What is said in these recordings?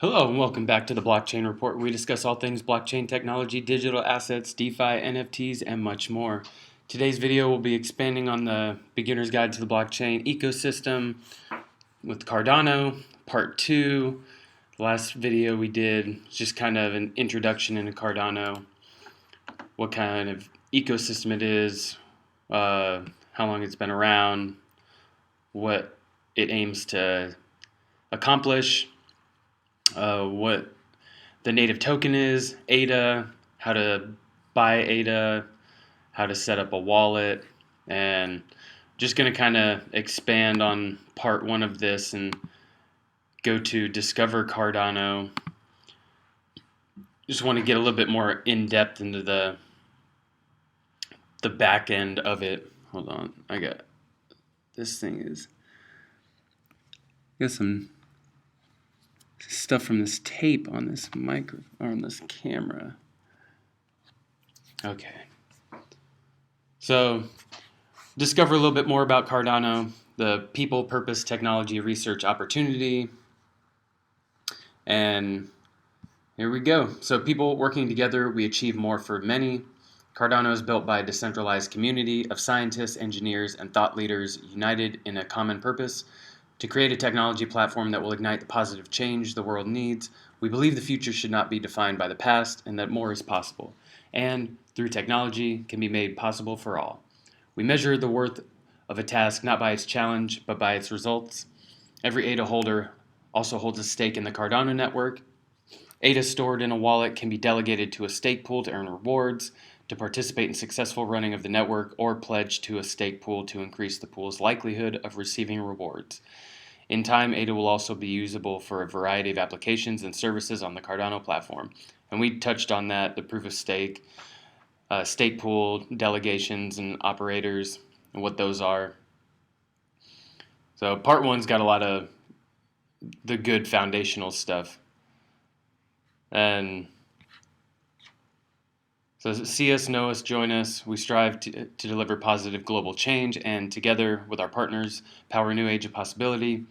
Hello and welcome back to the Blockchain Report, where we discuss all things blockchain technology, digital assets, DeFi, NFTs, and much more. Today's video will be expanding on the beginner's guide to the blockchain ecosystem with Cardano, part 2. The last video we did was just kind of an introduction into Cardano, what kind of ecosystem it is, how long it's been around, what it aims to accomplish, what the native token is, ADA, how to buy ADA, how to set up a wallet, and just going to kind of expand on part 1 of this and go to Discover Cardano. Just want to get a little bit more in depth into the back end of it. Hold on, I got some stuff from this tape on this micro or on this camera. Okay. So, discover a little bit more about Cardano, the people, purpose, technology, research, opportunity. And here we go. So, people working together, we achieve more for many. Cardano is built by a decentralized community of scientists, engineers, and thought leaders united in a common purpose to create a technology platform that will ignite the positive change the world needs. We believe the future should not be defined by the past and that more is possible, and through technology can be made possible for all. We measure the worth of a task not by its challenge, but by its results. Every ADA holder also holds a stake in the Cardano network. ADA stored in a wallet can be delegated to a stake pool to earn rewards, to participate in successful running of the network, or pledge to a stake pool to increase the pool's likelihood of receiving rewards. In time, ADA will also be usable for a variety of applications and services on the Cardano platform. And we touched on that, the proof of stake, stake pool, delegations, and operators, and what those are. So part 1's got a lot of the good foundational stuff. And so see us, know us, join us. We strive to deliver positive global change, and together with our partners, power a new age of possibility.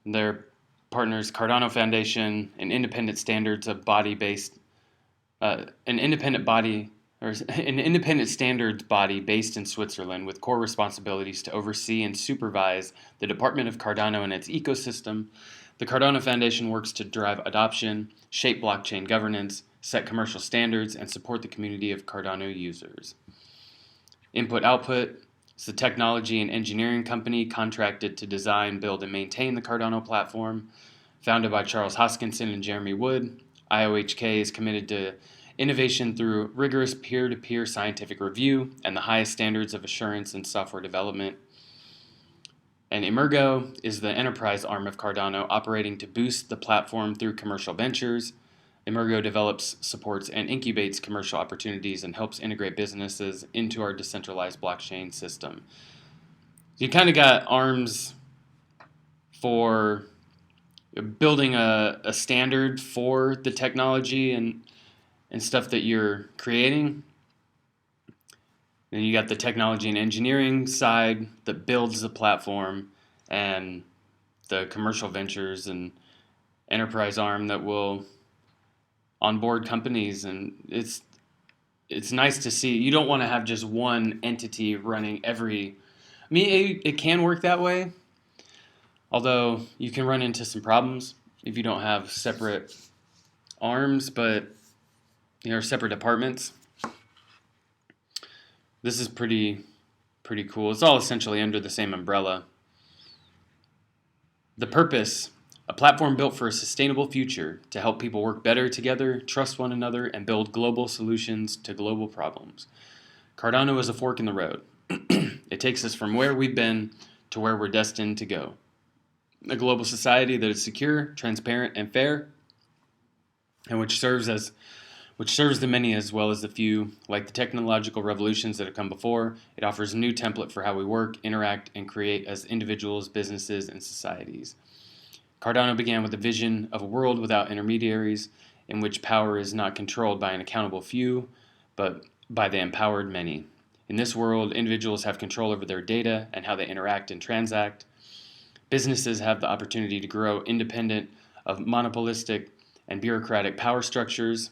Their partners, Cardano Foundation, an independent standards of body-based, an independent standards body based in Switzerland with core responsibilities to oversee and supervise the department of Cardano and its ecosystem. The Cardano Foundation works to drive adoption, shape blockchain governance, set commercial standards, and support the community of Cardano users. Input-Output is a technology and engineering company contracted to design, build, and maintain the Cardano platform. Founded by Charles Hoskinson and Jeremy Wood, IOHK is committed to innovation through rigorous peer-to-peer scientific review and the highest standards of assurance in software development. And Emergo is the enterprise arm of Cardano, operating to boost the platform through commercial ventures. Emergo develops, supports, and incubates commercial opportunities and helps integrate businesses into our decentralized blockchain system. You kind of got arms for building a standard for the technology and stuff that you're creating. Then you got the technology and engineering side that builds the platform, and the commercial ventures and enterprise arm that will onboard companies. And it's nice to see. You don't want to have just one entity running every. I mean, it can work that way, although you can run into some problems if you don't have separate arms, but separate departments. This is pretty cool. It's all essentially under the same umbrella. The purpose: a platform built for a sustainable future to help people work better together, trust one another, and build global solutions to global problems. Cardano is a fork in the road. It takes us from where we've been to where we're destined to go. A global society that is secure, transparent, and fair, and which serves the many as well as the few. Like the technological revolutions that have come before, it offers a new template for how we work, interact, and create as individuals, businesses, and societies. Cardano began with a vision of a world without intermediaries, in which power is not controlled by an accountable few, but by the empowered many. In this world, individuals have control over their data and how they interact and transact. Businesses have the opportunity to grow independent of monopolistic and bureaucratic power structures,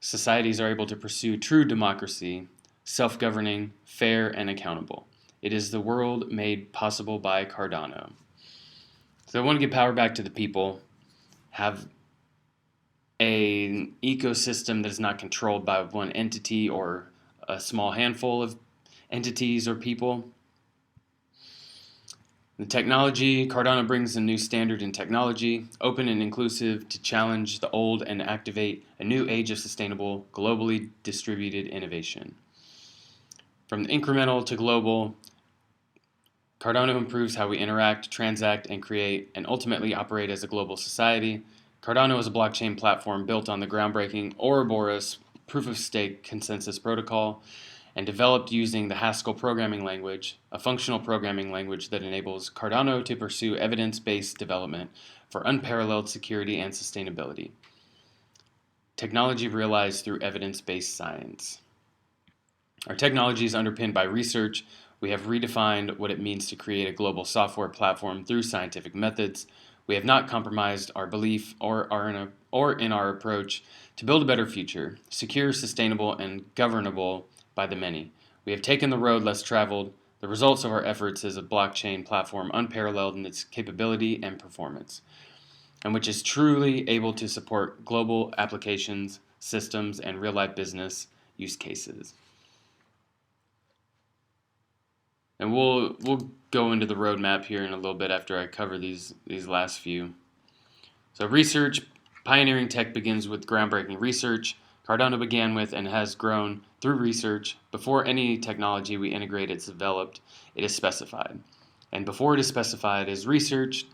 societies are able to pursue true democracy, self-governing, fair, and accountable. It is the world made possible by Cardano. So I want to give power back to the people, have an ecosystem that is not controlled by one entity or a small handful of entities or people. The technology, Cardano brings a new standard in technology, open and inclusive, to challenge the old and activate a new age of sustainable, globally distributed innovation. From the incremental to global, Cardano improves how we interact, transact, and create, and ultimately operate as a global society. Cardano is a blockchain platform built on the groundbreaking Ouroboros proof-of-stake consensus protocol and developed using the Haskell programming language, a functional programming language that enables Cardano to pursue evidence-based development for unparalleled security and sustainability. Technology realized through evidence-based science. Our technology is underpinned by research. We have redefined what it means to create a global software platform through scientific methods. We have not compromised our belief or in our approach to build a better future, secure, sustainable, and governable by the many. We have taken the road less traveled. The results of our efforts is a blockchain platform unparalleled in its capability and performance, and which is truly able to support global applications, systems, and real-life business use cases. And we'll go into the roadmap here in a little bit after I cover these last few. So research, pioneering tech begins with groundbreaking research. Cardano began with and has grown through research. Before any technology we integrate is developed, it is specified. And before it is specified, it is researched.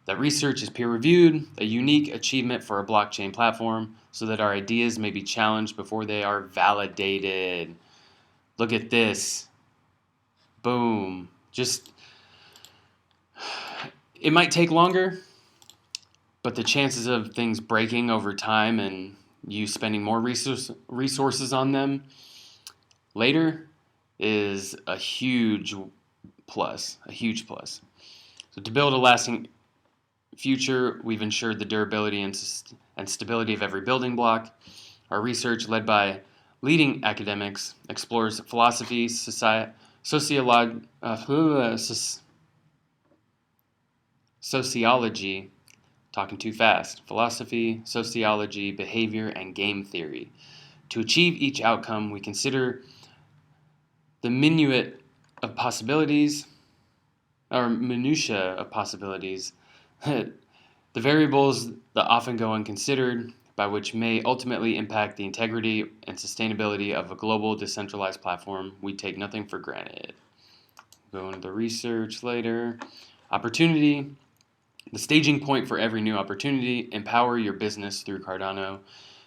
That research is peer-reviewed, a unique achievement for a blockchain platform, so that our ideas may be challenged before they are validated. Look at this. Boom. It might take longer, but the chances of things breaking over time and you spending more resources on them later is a huge plus, So to build a lasting future, we've ensured the durability and stability of every building block. Our research, led by leading academics, explores philosophy, sociology, talking too fast, philosophy, sociology, behavior, and game theory. To achieve each outcome, we consider the minutiae of possibilities, the variables that often go unconsidered, by which may ultimately impact the integrity and sustainability of a global decentralized platform. We take nothing for granted. Go into the research later. Opportunity. The staging point for every new opportunity. Empower your business through Cardano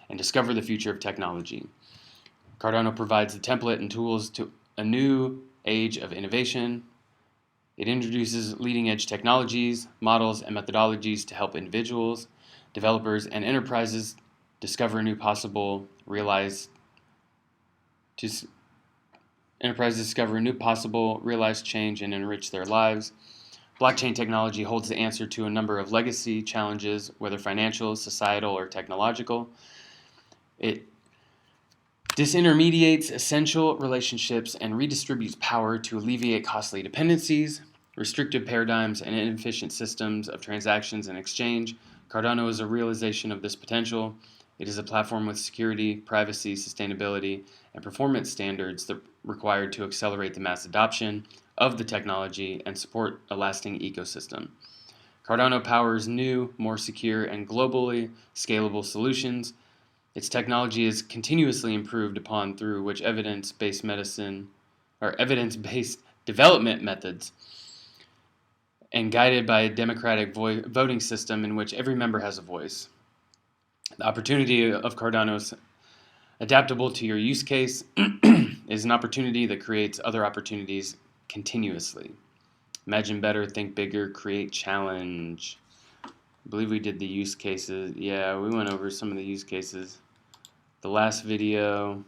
and discover the future of technology. Cardano provides the template and tools to a new age of innovation. It introduces leading-edge technologies, models, and methodologies to help individuals, developers, and enterprises discover new possible, realize change, and enrich their lives. Blockchain technology holds the answer to a number of legacy challenges, whether financial, societal, or technological. It disintermediates essential relationships and redistributes power to alleviate costly dependencies, restrictive paradigms, and inefficient systems of transactions and exchange. Cardano is a realization of this potential. It is a platform with security, privacy, sustainability, and performance standards that required to accelerate the mass adoption of the technology and support a lasting ecosystem. Cardano powers new, more secure, and globally scalable solutions. Its technology is continuously improved upon through which evidence-based development methods, and guided by a democratic voting system in which every member has a voice. The opportunity of Cardano is adaptable to your use case is an opportunity that creates other opportunities continuously. Imagine better, think bigger, create challenge. I believe we did the use cases. Yeah, we went over some of the use cases. The last video,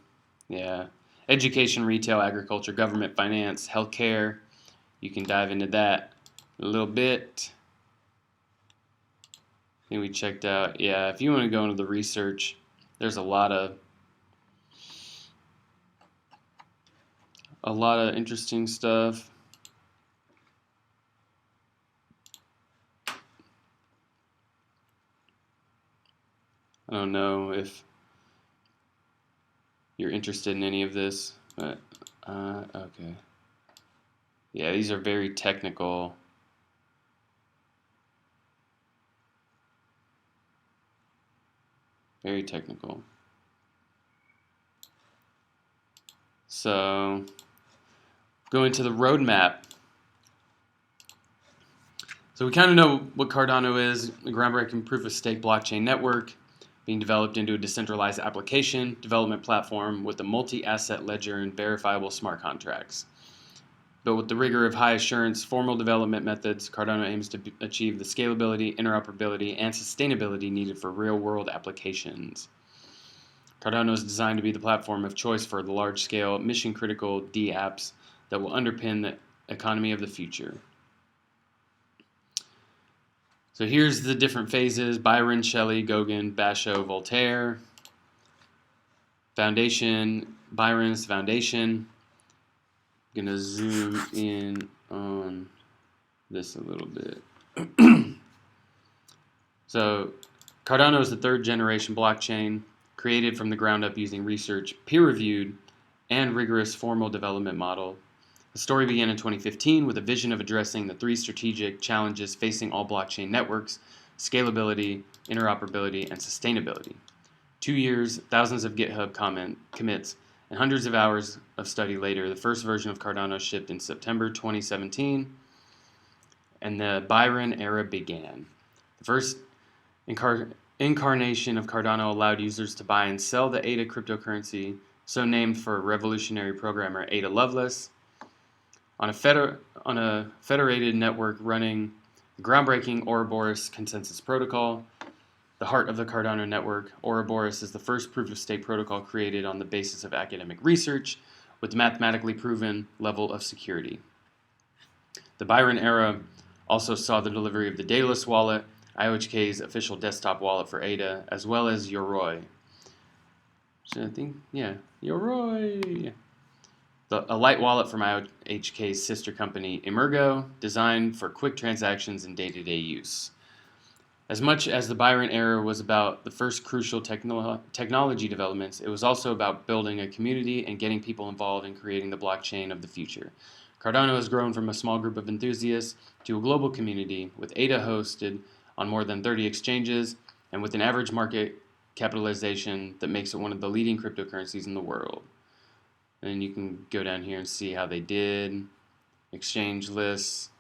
yeah. Education, retail, agriculture, government, finance, healthcare. You can dive into that a little bit. think we checked out. Yeah, if you want to go into the research, there's a lot of interesting stuff. I don't know if you're interested in any of this, but okay. Yeah, these are very technical. Very technical. So, going to the roadmap. So we kind of know what Cardano is, a groundbreaking proof-of-stake blockchain network being developed into a decentralized application development platform with a multi-asset ledger and verifiable smart contracts. But with the rigor of high-assurance formal development methods, Cardano aims to achieve the scalability, interoperability, and sustainability needed for real-world applications. Cardano is designed to be the platform of choice for the large-scale, mission-critical DApps that will underpin the economy of the future. So here's the different phases: Byron, Shelley, Gauguin, Basho, Voltaire. Foundation, Byron's foundation. I'm going to zoom in on this a little bit. So Cardano is the third generation blockchain created from the ground up using research, peer-reviewed, and rigorous formal development model. The story began in 2015 with a vision of addressing the three strategic challenges facing all blockchain networks: scalability, interoperability, and sustainability. 2 years, thousands of GitHub commits, and hundreds of hours of study later, the first version of Cardano shipped in September 2017, and the Byron era began. The first incarnation of Cardano allowed users to buy and sell the ADA cryptocurrency, so named for revolutionary programmer Ada Lovelace, on a federated network running the groundbreaking Ouroboros consensus protocol. The heart of the Cardano network, Ouroboros is the first proof-of-stake protocol created on the basis of academic research with mathematically proven level of security. The Byron era also saw the delivery of the Daedalus wallet, IOHK's official desktop wallet for ADA, as well as Yoroi. So I think, yeah, Yoroi. A light wallet from IOHK's sister company, Emergo, designed for quick transactions and day-to-day use. As much as the Byron era was about the first crucial technology developments, it was also about building a community and getting people involved in creating the blockchain of the future. Cardano has grown from a small group of enthusiasts to a global community, with ADA hosted on more than 30 exchanges and with an average market capitalization that makes it one of the leading cryptocurrencies in the world. And you can go down here and see how they did, exchange lists,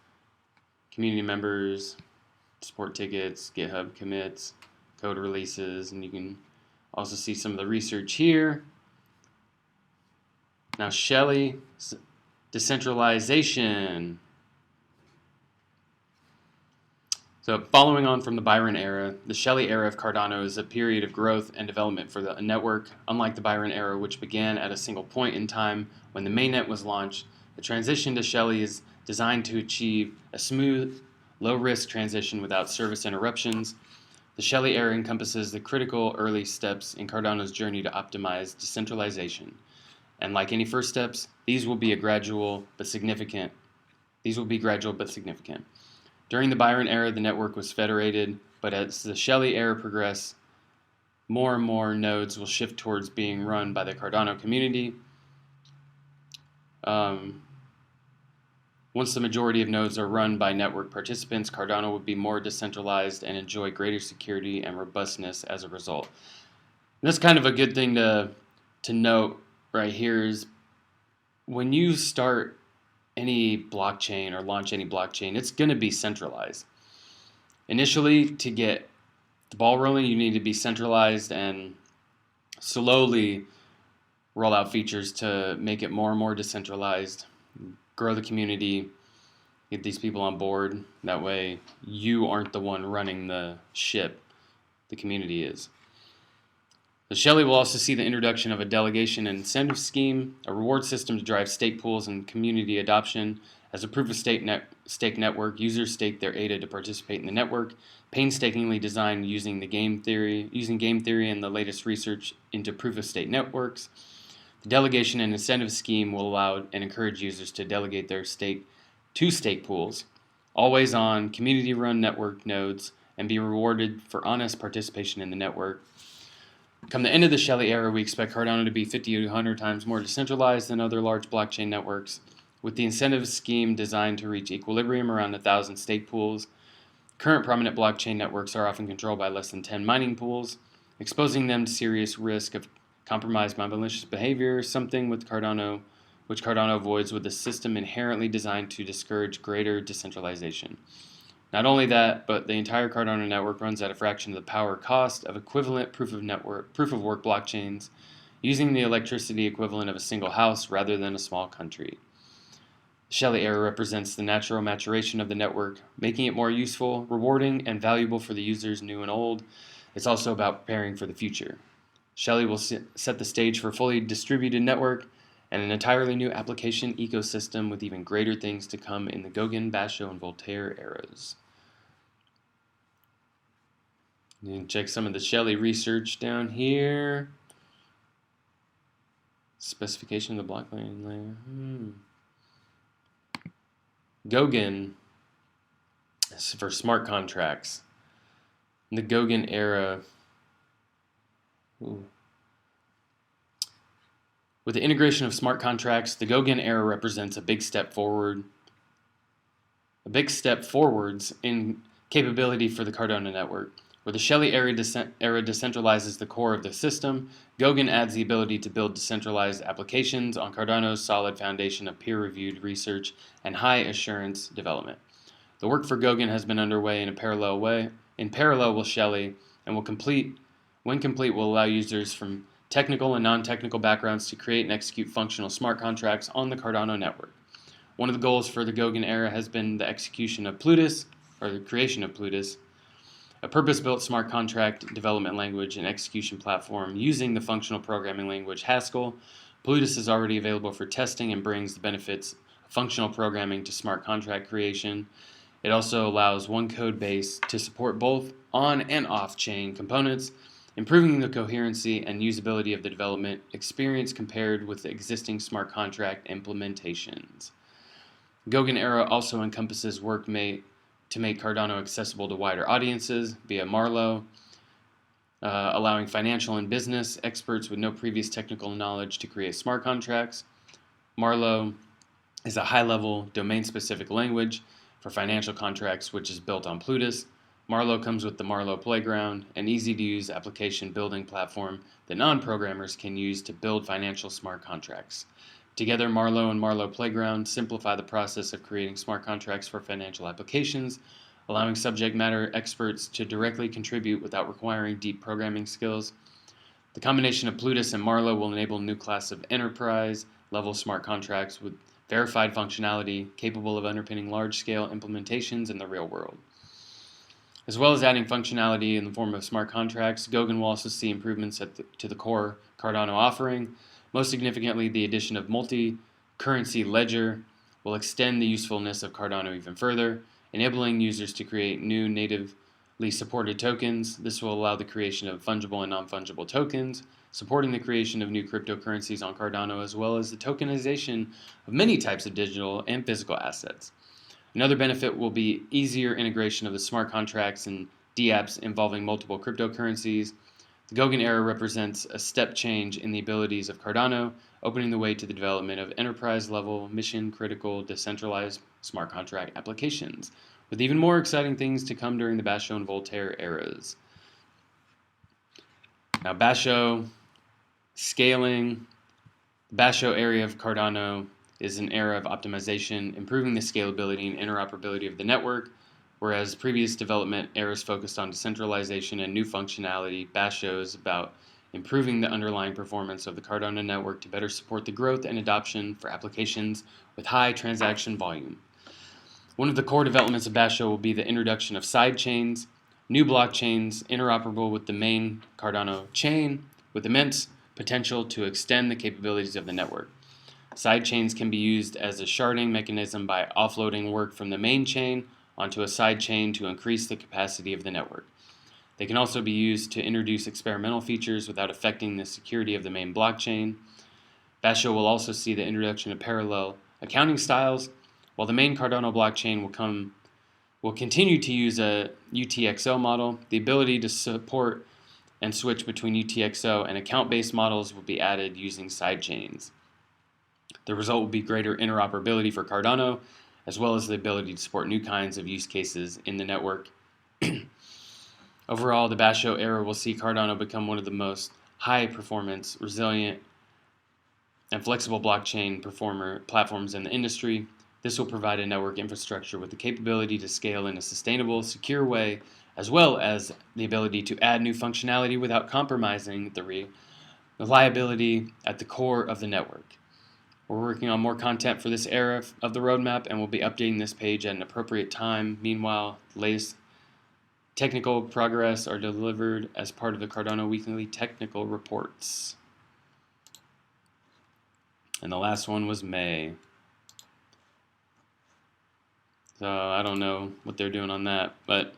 community members, support tickets, GitHub commits, code releases, and you can also see some of the research here. Now, Shelley, decentralization. So following on from the Byron era, the Shelley era of Cardano is a period of growth and development for the network. Unlike the Byron era, which began at a single point in time when the mainnet was launched, the transition to Shelley is designed to achieve a smooth, low-risk transition without service interruptions. The Shelley era encompasses the critical early steps in Cardano's journey to optimize decentralization. And like any first steps, these will be gradual but significant. During the Byron era, the network was federated, but as the Shelley era progressed, more and more nodes will shift towards being run by the Cardano community. Once the majority of nodes are run by network participants, Cardano would be more decentralized and enjoy greater security and robustness as a result. And that's kind of a good thing to note right here is when you start any blockchain or launch any blockchain, it's going to be centralized. Initially, to get the ball rolling, you need to be centralized and slowly roll out features to make it more and more decentralized, grow the community, get these people on board. That way, you aren't the one running the ship. The community is. The Shelley will also see the introduction of a delegation and incentive scheme, a reward system to drive stake pools and community adoption. As a proof-of-stake network, users stake their ADA to participate in the network, painstakingly designed using game theory and the latest research into proof-of-stake networks. The delegation and incentive scheme will allow and encourage users to delegate their stake to stake pools, always on community-run network nodes, and be rewarded for honest participation in the network. Come the end of the Shelley era, we expect Cardano to be 50 to 100 times more decentralized than other large blockchain networks, with the incentive scheme designed to reach equilibrium around 1,000 stake pools. Current prominent blockchain networks are often controlled by less than 10 mining pools, exposing them to serious risk of compromised by malicious behavior, something which Cardano avoids with a system inherently designed to discourage greater decentralization. Not only that, but the entire Cardano network runs at a fraction of the power cost of equivalent proof of work blockchains, using the electricity equivalent of a single house rather than a small country. The Shelley era represents the natural maturation of the network, making it more useful, rewarding, and valuable for the users new and old. It's also about preparing for the future. Shelley will set the stage for a fully distributed network and an entirely new application ecosystem with even greater things to come in the Gauguin, Basho, and Voltaire eras. You can check some of the Shelley research down here. Specification of the blockchain layer. Gauguin is for smart contracts. In the Gauguin era, with the integration of smart contracts, the Gauguin era represents a big step forwards in capability for the Cardano network. Where the Shelley era decentralizes the core of the system, Gauguin adds the ability to build decentralized applications on Cardano's solid foundation of peer-reviewed research and high-assurance development. The work for Gauguin has been underway in parallel with Shelley, and when complete, will allow users from technical and non-technical backgrounds to create and execute functional smart contracts on the Cardano network. One of the goals for the Gauguin era has been the execution of Plutus, or the creation of Plutus, a purpose-built smart contract development language and execution platform using the functional programming language Haskell. Plutus is already available for testing and brings the benefits of functional programming to smart contract creation. It also allows one code base to support both on and off-chain components, improving the coherency and usability of the development experience compared with the existing smart contract implementations. The Gauguin era also encompasses work made to make Cardano accessible to wider audiences via Marlowe, allowing financial and business experts with no previous technical knowledge to create smart contracts. Marlowe is a high-level, domain-specific language for financial contracts which is built on Plutus. Marlowe comes with the Marlowe Playground, an easy-to-use application building platform that non-programmers can use to build financial smart contracts. Together, Marlowe and Marlowe Playground simplify the process of creating smart contracts for financial applications, allowing subject matter experts to directly contribute without requiring deep programming skills. The combination of Plutus and Marlowe will enable a new class of enterprise-level smart contracts with verified functionality capable of underpinning large-scale implementations in the real world. As well as adding functionality in the form of smart contracts, Gauguin will also see improvements to the core Cardano offering. Most significantly, the addition of multi-currency ledger will extend the usefulness of Cardano even further, enabling users to create new natively supported tokens. This will allow the creation of fungible and non-fungible tokens, supporting the creation of new cryptocurrencies on Cardano, as well as the tokenization of many types of digital and physical assets. Another benefit will be easier integration of the smart contracts and dApps involving multiple cryptocurrencies. The Gauguin era represents a step change in the abilities of Cardano, opening the way to the development of enterprise-level, mission-critical, decentralized smart contract applications, with even more exciting things to come during the Basho and Voltaire eras. Now, Basho, scaling. The Basho area of Cardano is an era of optimization, improving the scalability and interoperability of the network. Whereas previous development eras focused on decentralization and new functionality, Basho is about improving the underlying performance of the Cardano network to better support the growth and adoption for applications with high transaction volume. One of the core developments of Basho will be the introduction of side chains, new blockchains interoperable with the main Cardano chain, with immense potential to extend the capabilities of the network. Sidechains can be used as a sharding mechanism by offloading work from the main chain onto a sidechain to increase the capacity of the network. They can also be used to introduce experimental features without affecting the security of the main blockchain. Basho will also see the introduction of parallel accounting styles, while the main Cardano blockchain will continue to use a UTXO model. The ability to support and switch between UTXO and account-based models will be added using sidechains. The result will be greater interoperability for Cardano, as well as the ability to support new kinds of use cases in the network. Overall, the Basho era will see Cardano become one of the most high-performance, resilient, and flexible blockchain platforms in the industry. This will provide a network infrastructure with the capability to scale in a sustainable, secure way, as well as the ability to add new functionality without compromising the reliability at the core of the network. We're working on more content for this era of the roadmap, and we'll be updating this page at an appropriate time. Meanwhile, the latest technical progress are delivered as part of the Cardano Weekly Technical Reports. And the last one was May. So I don't know what they're doing on that, but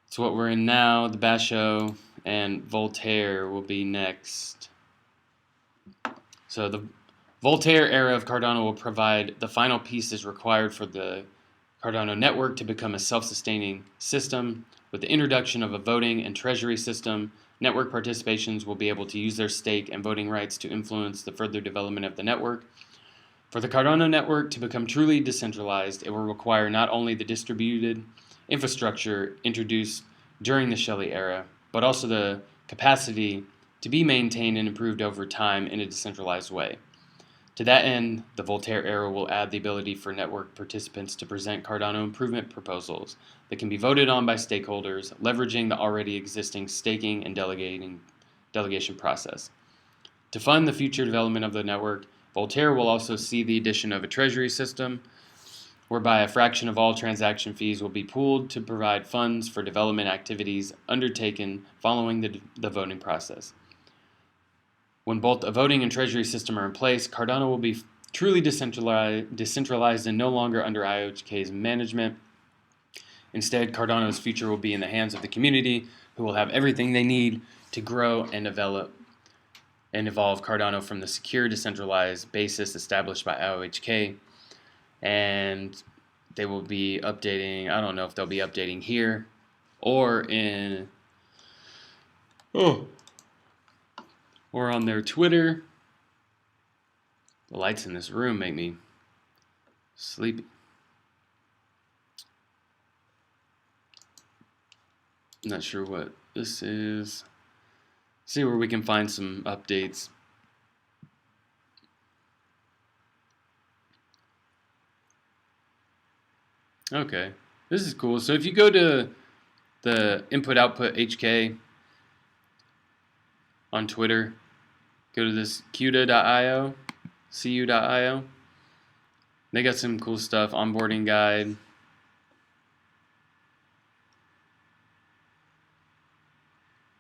it's what we're in now. The Basho and Voltaire will be next. So the Voltaire era of Cardano will provide the final pieces required for the Cardano network to become a self-sustaining system. With the introduction of a voting and treasury system, network participations will be able to use their stake and voting rights to influence the further development of the network. For the Cardano network to become truly decentralized, it will require not only the distributed infrastructure introduced during the Shelley era, but also the capacity to be maintained and improved over time in a decentralized way. To that end, the Voltaire era will add the ability for network participants to present Cardano improvement proposals that can be voted on by stakeholders, leveraging the already existing staking and delegation process. To fund the future development of the network, Voltaire will also see the addition of a treasury system, whereby a fraction of all transaction fees will be pooled to provide funds for development activities undertaken following the voting process. When both a voting and treasury system are in place, Cardano will be truly decentralized and no longer under IOHK's management. Instead, Cardano's future will be in the hands of the community, who will have everything they need to grow and develop and evolve Cardano from the secure, decentralized basis established by IOHK. And they will be updating, I don't know if they'll be updating here or or on their Twitter. The lights in this room make me sleepy. I'm not sure what this is. See where we can find some updates. Okay, this is cool. So if you go to the input output HK on Twitter, go to this cuda.io, cu.io. They got some cool stuff, onboarding guide.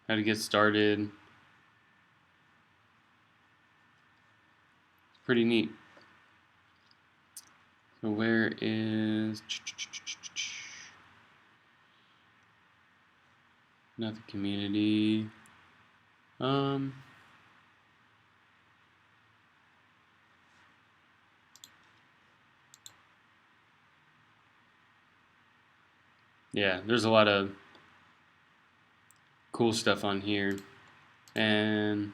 How to get started. Pretty neat. So where is not the community? Yeah, there's a lot of cool stuff on here, and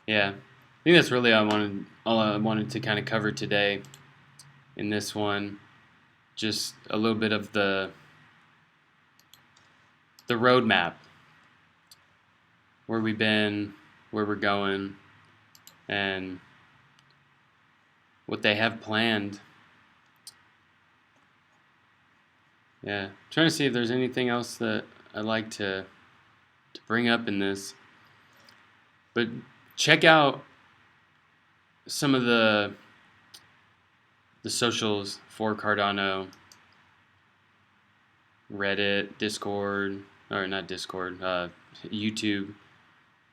yeah, I think that's really all I wanted to kind of cover today in this one. Just a little bit of the roadmap, where we've been, where we're going, and what they have planned. Yeah, trying to see if there's anything else that I'd like to bring up in this. But check out some of the the socials for Cardano, Reddit, Discord, or not Discord, YouTube.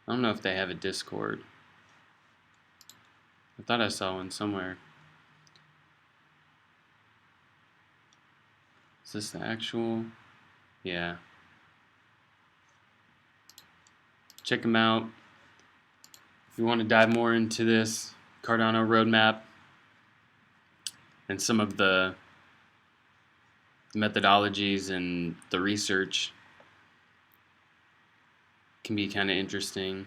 I don't know if they have a Discord. I thought I saw one somewhere. Is this the actual? Yeah. Check them out. If you want to dive more into this Cardano roadmap and some of the methodologies and the research, can be kind of interesting.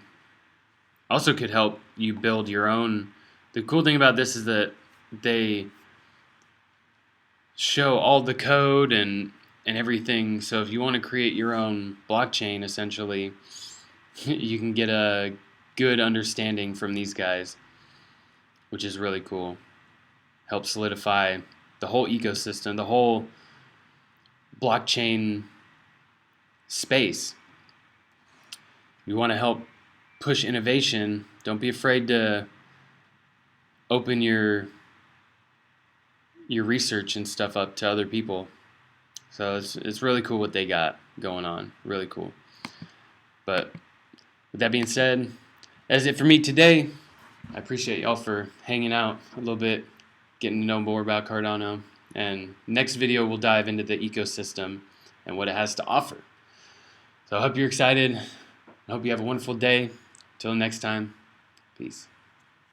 Also could help you build your own. The cool thing about this is that they show all the code and everything. So if you want to create your own blockchain, essentially, you can get a good understanding from these guys, which is really cool. Help solidify the whole ecosystem, the whole blockchain space. You want to help push innovation. Don't be afraid to open your research and stuff up to other people. So it's really cool what they got going on. Really cool. But with that being said, that's it for me today. I appreciate y'all for hanging out a little bit, getting to know more about Cardano. And next video we'll dive into the ecosystem and what it has to offer. So I hope you're excited. I hope you have a wonderful day. Till next time, peace.